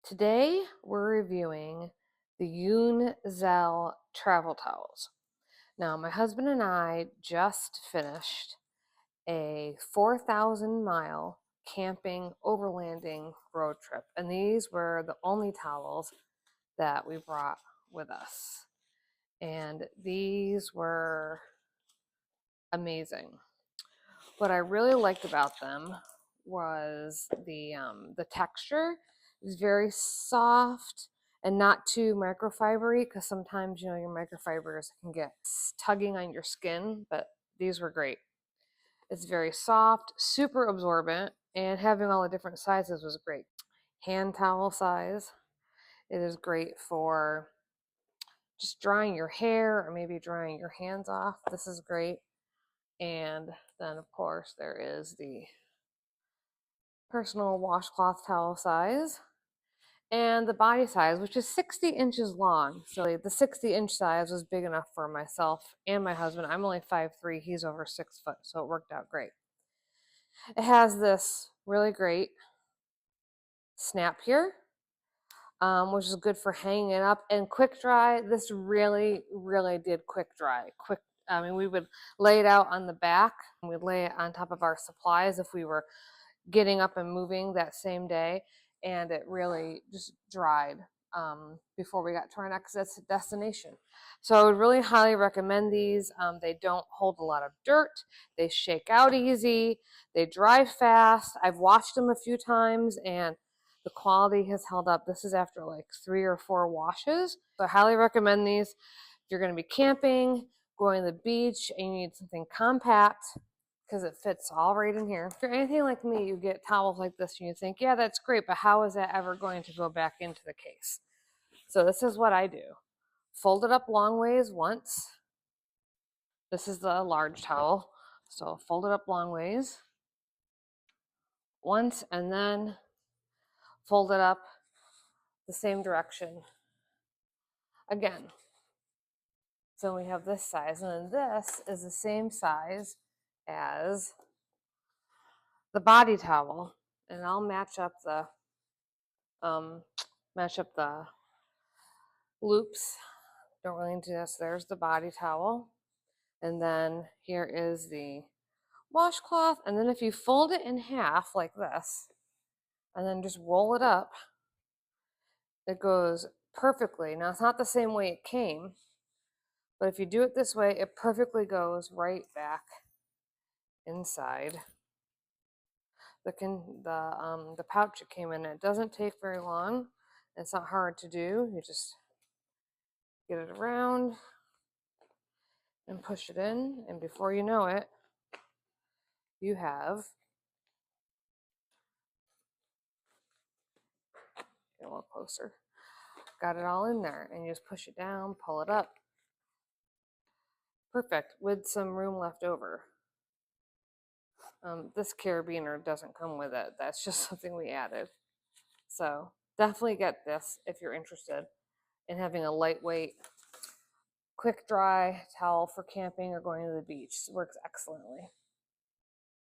Today we're reviewing the Eunzel travel towels. Now, my husband and I just finished a 4,000-mile camping overlanding road trip, and these were the only towels that we brought with us. And these were amazing. What I really liked about them was the texture. It was very soft and not too microfibery, because sometimes your microfibers can get tugging on your skin, but these were great. It's very soft, super absorbent, and having all the different sizes was great. Hand towel size. It is great for just drying your hair or maybe drying your hands off. This is great. And then, of course, there is the personal washcloth towel size and the body size, which is 60 inches long. So the 60-inch size was big enough for myself and my husband. I'm only 5'3", he's over 6 foot, so it worked out great. It has this really great snap here, which is good for hanging it up and quick dry. This really did quick dry. We would lay it out on the back and we'd lay it on top of our supplies if we were getting up and moving that same day, and it really just dried before we got to our next destination. So I would really highly recommend these. They don't hold a lot of dirt, they shake out easy, they dry fast. I've washed them a few times and the quality has held up. This is after like 3 or 4 washes. So I highly recommend these. If you're going to be camping, going to the beach, and you need something compact, because it fits all right in here. If you're anything like me, you get towels like this and you think, yeah, that's great, but how is that ever going to go back into the case? So this is what I do. Fold it up long ways once. This is the large towel. So fold it up long ways once, and then fold it up the same direction again. So we have this size, and then this is the same size as the body towel. And I'll match up the loops. Don't really need to do this. There's the body towel. And then here is the washcloth. And then if you fold it in half like this, and then just roll it up, it goes perfectly. Now, it's not the same way it came, but if you do it this way, it perfectly goes right back inside the pouch it came in. It doesn't take very long. It's not hard to do. You just get it around and push it in, and before you know it, you have, get a little closer, got it all in there, and you just push it down, pull it up. Perfect, with some room left over. This carabiner doesn't come with it. That's just something we added. So definitely get this if you're interested in having a lightweight, quick dry towel for camping or going to the beach. It works excellently.